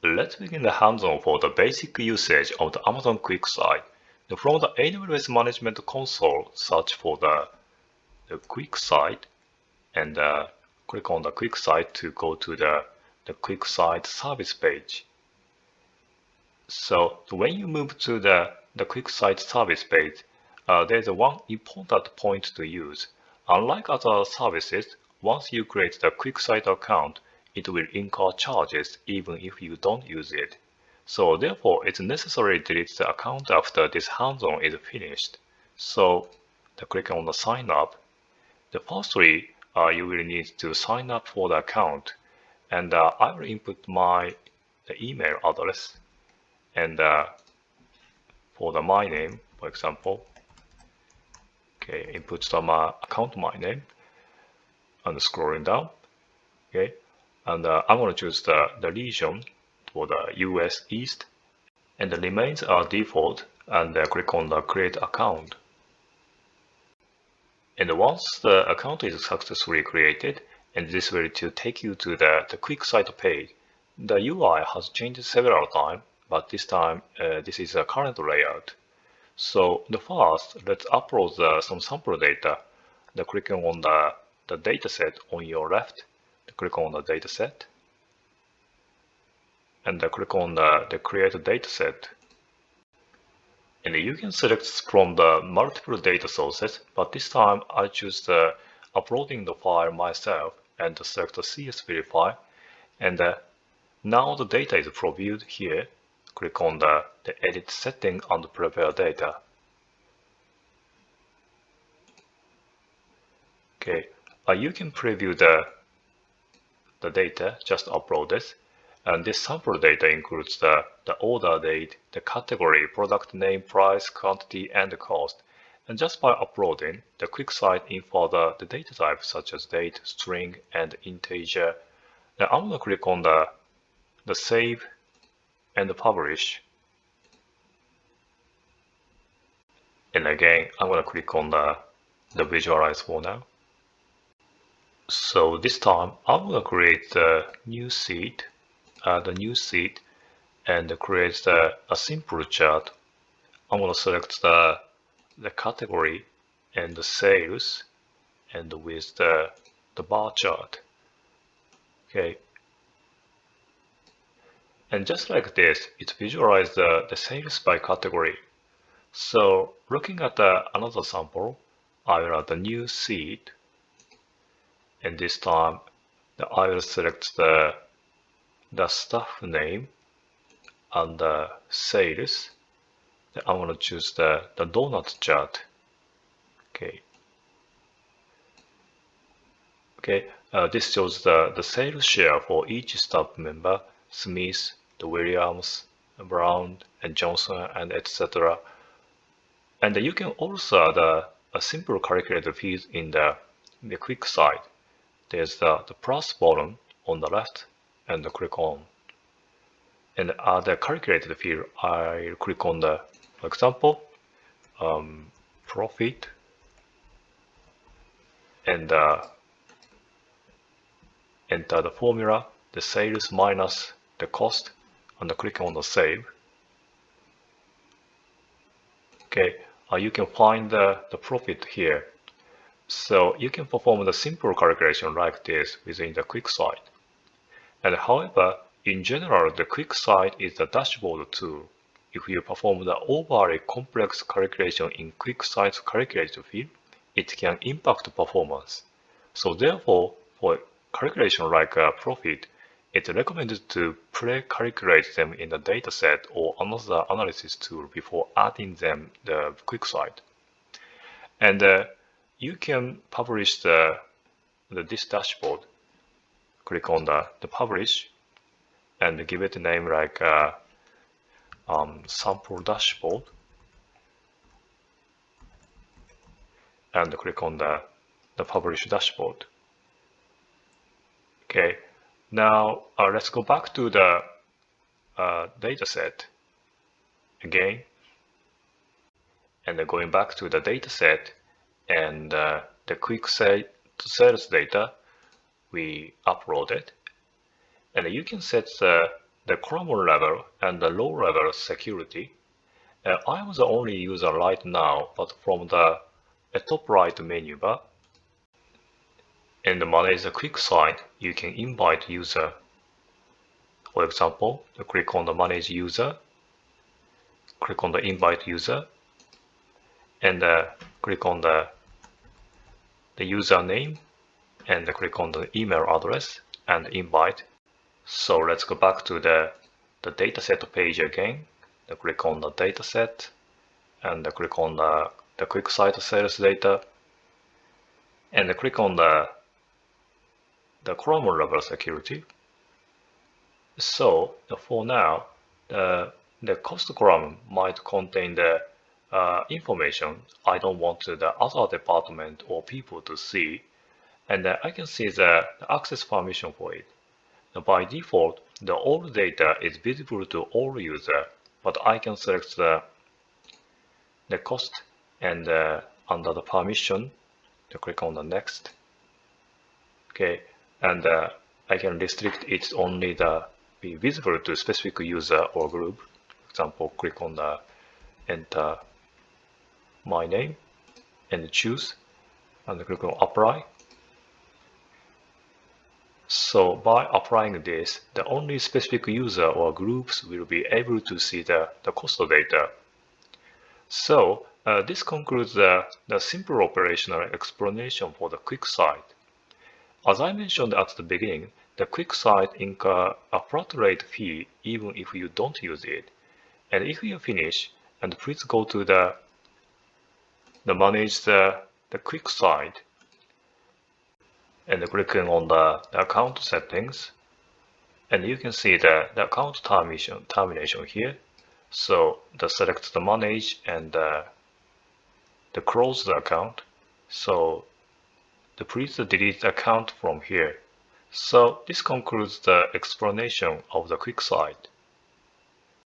Let's begin the hands-on for the basic usage of the Amazon QuickSight. From the AWS Management Console, search for the QuickSight and click on the QuickSight to go to the QuickSight service page. So when you move to the QuickSight service page, there's one important point to use. Unlike other services, once you create the QuickSight account, it will incur charges even if you don't use it. So therefore, it's necessary to delete the account after this hands-on is finished. So click on the sign up. Firstly, you will need to sign up for the account, and I will input my email address and for my name, for example. Okay, input my account my name and scrolling down. Okay, and I'm going to choose the region for the US East, and the remains are default, and click on the create account. And once the account is successfully created, and this will take you to the QuickSight page. The UI has changed several times, but this time this is the current layout. So first, let's upload some sample data. Clicking on the dataset on your left, click on the dataset, and click on the create dataset. And you can select from the multiple data sources, but this time I choose the uploading the file myself and select the CSV file. And now the data is previewed here. Click on the edit setting and prepare data. Okay, you can preview the data just uploaded. And this sample data includes the order date, the category, product name, price, quantity, and the cost. And just by uploading, the QuickSight info the data types such as date, string, and integer. Now I'm going to click on the save and the publish. And again, I'm going to click on the visualize for now. So this time, I'm going to create the new sheet. The new sheet and create a simple chart. I'm going to select the category and the sales and with the bar chart. Okay. And just like this, it visualizes the sales by category. So looking at another sample, I will add the new sheet. And this time, I will select the staff name and the sales. Then I want to choose the donut chart. Okay. Okay. This shows the sales share for each staff member: Smith, the Williams, Brown, and Johnson, and etc. And you can also add a simple calculator field in the QuickSight. There's the plus button on the left, and click on. And add the calculated field, I'll click on for example, profit, and enter the formula, the sales minus the cost, and click on the save. Okay, you can find the profit here. So you can perform the simple calculation like this within the QuickSight. And however, in general, the QuickSight is the dashboard tool. If you perform the overly complex calculation in QuickSight's calculator field, it can impact performance. So therefore, for calculation like profit, it's recommended to pre-calculate them in the dataset or another analysis tool before adding them the QuickSight. And you can publish this dashboard. Click on the publish and give it a name like sample dashboard, and click on the publish dashboard. Okay, now let's go back to the dataset again, and going back to the dataset and the QuickSight sales data we uploaded. And you can set the the common level and the low level security. I am the only user right now, but from the top right menu bar and manage the QuickSight, you can invite user. For example, click on the manage user, click on the invite user, and click on the username, and click on the email address and invite. So let's go back to the dataset page again. Click on the dataset and click on the QuickSight sales data, and click on the common level security. So for now, the cost column might contain the information I don't want the other department or people to see, and I can see the access permission for it. By default, the all data is visible to all users, but I can select the cost and under the permission, click on the next. Okay, and I can restrict it only be visible to specific user or group. For example, click on the enter my name and choose, and click on apply. So by applying this, the only specific user or groups will be able to see the cost data. So this concludes the simple operational explanation for the QuickSight. As I mentioned at the beginning, the QuickSight incurs a flat rate fee even if you don't use it. And if you finish, and please go to the manage the QuickSight and clicking on the account settings, and you can see the account termination here. So select the manage and the close the account. So please delete the account from here. So this concludes the explanation of the QuickSight.